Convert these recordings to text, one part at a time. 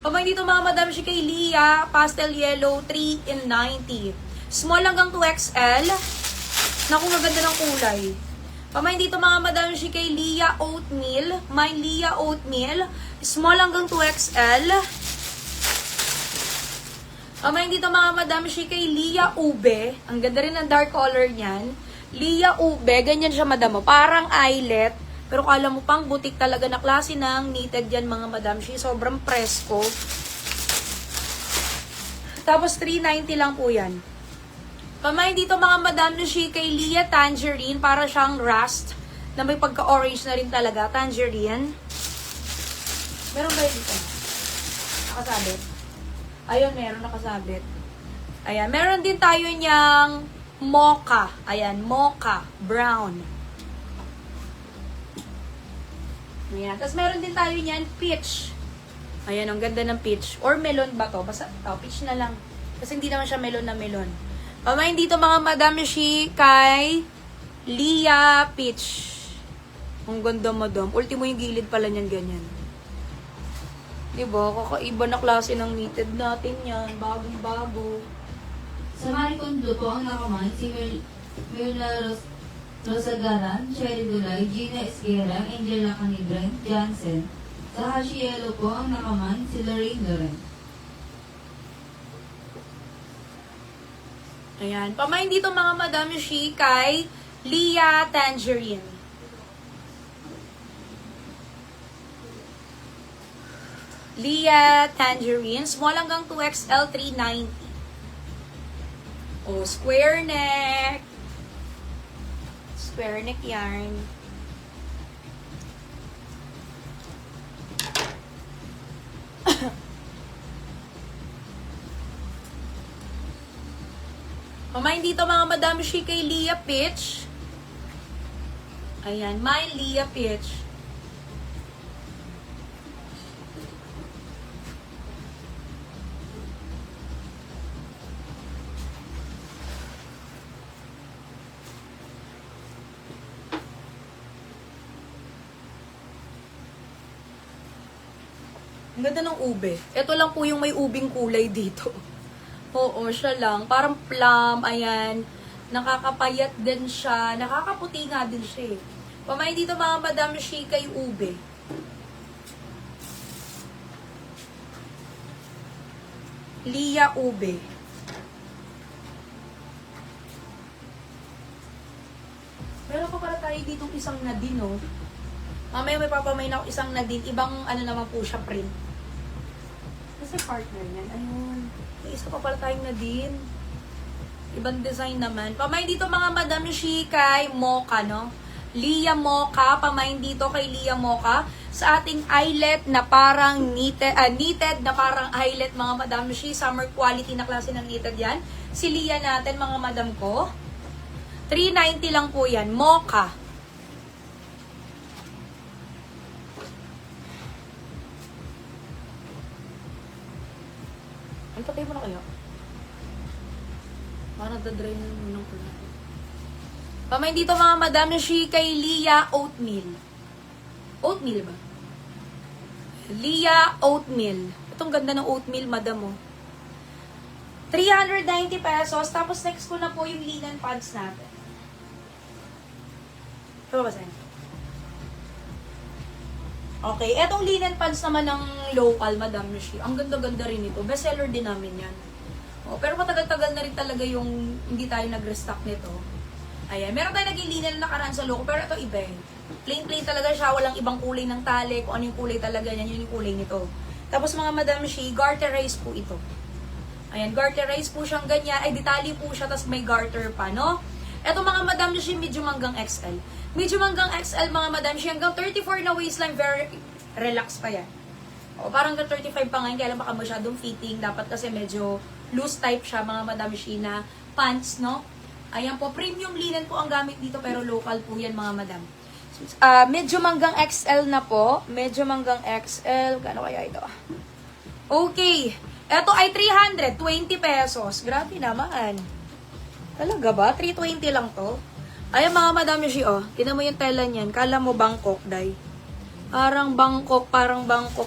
Kamay dito mga madam si kay Lia, pastel yellow, 3 in 90. Small hanggang 2XL. Naku, maganda ng kulay. Kamay dito mga madam si kay Lia oatmeal. May Lia oatmeal. Small hanggang 2XL. Kamay dito mga madam si kay Lia ube. Ang ganda rin ng dark color niyan. Lia ube. Ganyan siya madam mo. Parang eyelet. Pero kala mo pang butik talaga na klase ng knitted yan mga madam. Sobrang presko. Tapos 390 lang po yan. Kamay dito mga madam si kay Lia tangerine. Para siyang rust. Na may pagka-orange na rin talaga. Tangerine. Meron ba yun dito? Nakasabit? Ayun, meron nakasabit. Ayan, meron din tayo niyang mocha. Ayan, mocha. Brown. Ayan. Tapos meron din tayo niyan, peach. Ayan, ang ganda ng peach. Or melon ba to? Basta, peach na lang. Kasi hindi naman siya melon na melon. Pamain dito mga madam shi kay Lia peach. Ang ganda madam. Ultimo yung gilid pala niyan ganyan. Diba? Kakaiba na klase ng knitted natin yan. Bagong-bago. Sa Maricondo po ang nakamay si Mirna Rosagaran, Sherry Dulay, Gina Esguera, Angela Canidren, Jansen. Sa Hashielo po ang nakaman si Lorraine Loren. Ayan. Pamain dito mga madam shi kay Lia tangerine. Lia tangerine. Small hanggang 2XL 390. Oh, square neck. Square neck yarn. Pamain dito mga madam shi kay Lia peach. Ayan, my Lia peach. Ang ganda ng ube. Ito lang po yung may ubing kulay dito. Oo, siya lang. Parang plum, ayan. Nakakapayat din siya. Nakakaputi nga din siya eh. Pamain dito mga madam shi kay ube. Lia ube. Meron pa pala tayo ditong isang Nadine, no? Mamaya may papamain ako isang Nadine. Ibang ano naman po siya print. Kasi partner yan. Ayun. May isa pa pala tayong Nadine. Ibang design naman. Pamain dito mga madam shi kay Mocha, no? Lia Mocha. Pamain dito kay Lia Mocha. Sa ating eyelet na parang knitted na parang eyelet mga madam shi. Summer quality na klase ng knitted yan. Si Lia natin mga madam ko. 390 lang po yan. Mocha. Ay, patay mo na kayo. Parang dadry na naman ng pula. Pamain dito mga madam shi kay Lia oatmeal. Oatmeal ba? Lia oatmeal. Itong ganda ng oatmeal, madam oh. 390 pesos. Tapos next ko na po yung linen pads natin. Ito ba sa'yo? Okay, etong linen pants naman ng local, Madam Mishi. Ang ganda-ganda rin ito. Bestseller din namin yan. Oh, pero matagal-tagal na rin talaga yung hindi tayo nag-restock nito. Ayan, meron tayo naging linen na nakaraan sa local, pero ito iba eh. Plain-plain talaga siya, walang ibang kulay ng tali. Kung ano yung kulay talaga, yan yun yung kulay nito. Tapos mga Madam Mishi, garterize po ito. Ayan, garterize po siyang ganyan. Ay, detalye po siya, tapos may garter pa, no? Ito mga Madam Mishi, medium hanggang XL. Medium hanggang XL mga Madam Mishi, hanggang 34 na waistline, very relax pa yan. O, parang hanggang 35 pa ngayon, kaya lang baka masyadong fitting. Dapat kasi medyo loose type siya mga Madam Mishi na pants, no? Ayan po, premium linen po ang gamit dito, pero local po yan mga Madam. Medyo hanggang XL na po. Medyo hanggang XL. Gano'n kaya ito? Okay. Ito ay 320 pesos. Grabe naman. Talaga ba? 320 lang to? Ayan mga Madam Yoshi, oh. Tinan mo yung tela niyan. Kala mo Bangkok, day. Parang Bangkok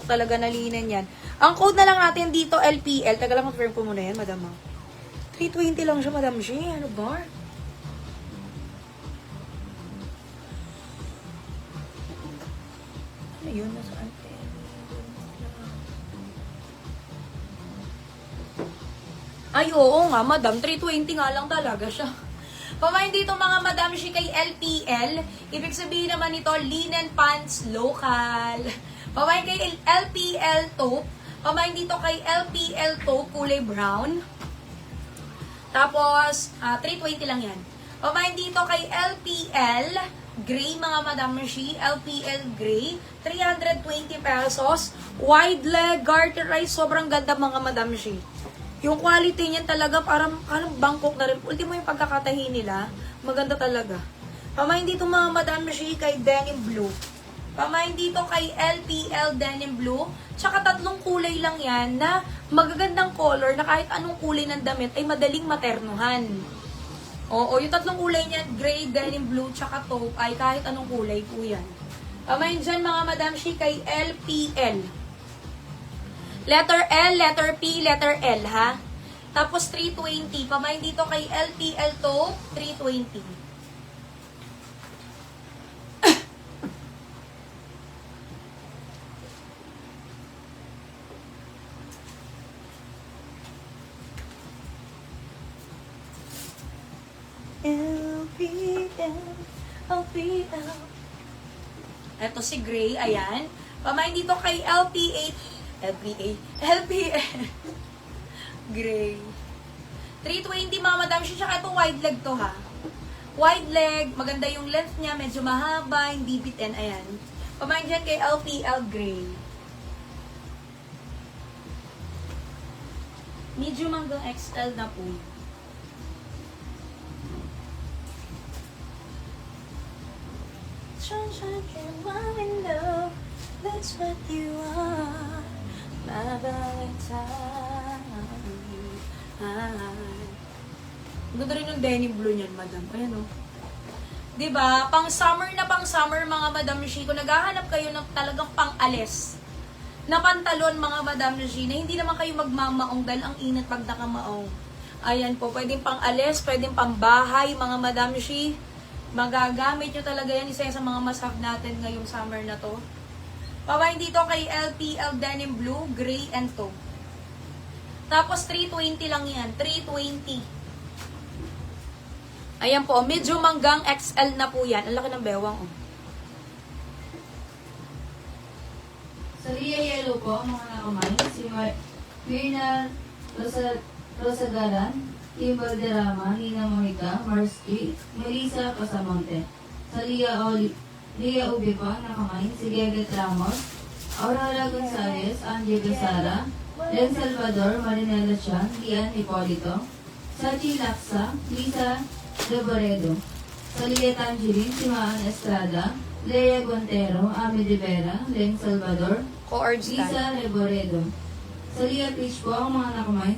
talaga na linen yan. Ang code na lang natin dito, LPL. Taga lang, confirm ko muna yan, madam. 320 lang siya, madam G. Ano ba? Ano yun? Nasaan? Ay, oo nga, madam. 320 nga lang talaga siya. Pamain dito mga madam G kay LPL. Ibig sabihin naman ito, linen pants local. Pamain kay LPL taupe. Pamain dito kay LPL taupe, kulay brown. Tapos, 320 lang yan. Pamain dito kay LPL gray mga madam G. LPL gray. 320 pesos. Wide leg, garterized. Sobrang ganda mga madam G. Yung quality niyan talaga parang Bangkok na rin. Ultimo yung pagkakatahi nila, maganda talaga. Pamain dito mga Madam G kay Denim Blue. Pamain dito kay LPL Denim Blue. Tsaka 3 kulay lang yan na magagandang color na kahit anong kulay ng damit ay madaling maternuhan. Oo, yung 3 kulay niyan, gray, denim blue, tsaka taupe ay kahit anong kulay po yan. Pamain dyan mga Madam G kay LPL. Letter L, letter P, letter L, ha? Tapos 320. Pamain dito kay LPL to 320. LPL, LPL. Ito si Gray, ayan. Pamain dito kay LPL. Gray. 320 mga madam siya. Tsaka ito wide leg to ha. Wide leg. Maganda yung length niya. Medyo mahaba. Hindi bitin. Ayan. Pamain dyan kay LPL Gray. Medium hanggang XL na po. Sunshine through my window. That's what you are. My Valentine. Ganda rin yung denim blue niyan, madam. Ayan o. Diba? Pang summer mga madam G. Kung naghahanap kayo ng talagang pang-alis na pantalon mga madam G, na hindi naman kayo magmamaong dahil ang init pag nakamaong. Ayan po. Pwedeng pang-alis, pwedeng pang-bahay mga madam G. Magagamit nyo talaga yan. Isa yan sa mga must-have natin ngayong summer na to. Pawain dito kay LPL Denim Blue, Gray, and Taupe. Tapos 320 lang yan. 320. Ayan po. Medium hanggang XL na po yan. Ang laki ng bewang. Oh. Sa Ria Yellow po, ang mga nakamay, si Mirna Rosagaran, Kim Valderrama, Nina Monica, Marsky, Melissa Pasamonte. Sa Lia Ube po, ang nakamay, si Geget Ramos, Aurora Gonzalez, Angie Gasara, Len Salvador, Marinela Chan, Lian Hipolito. Sa Laksa, Lisa Reboredo. Sa Lia Tangerine, si Maan Estrada, Lea Gontero, Ami de Vera, Len Salvador, Co-org style. Lisa Reboredo. Sa Lia Peach po, ang mga nakamay,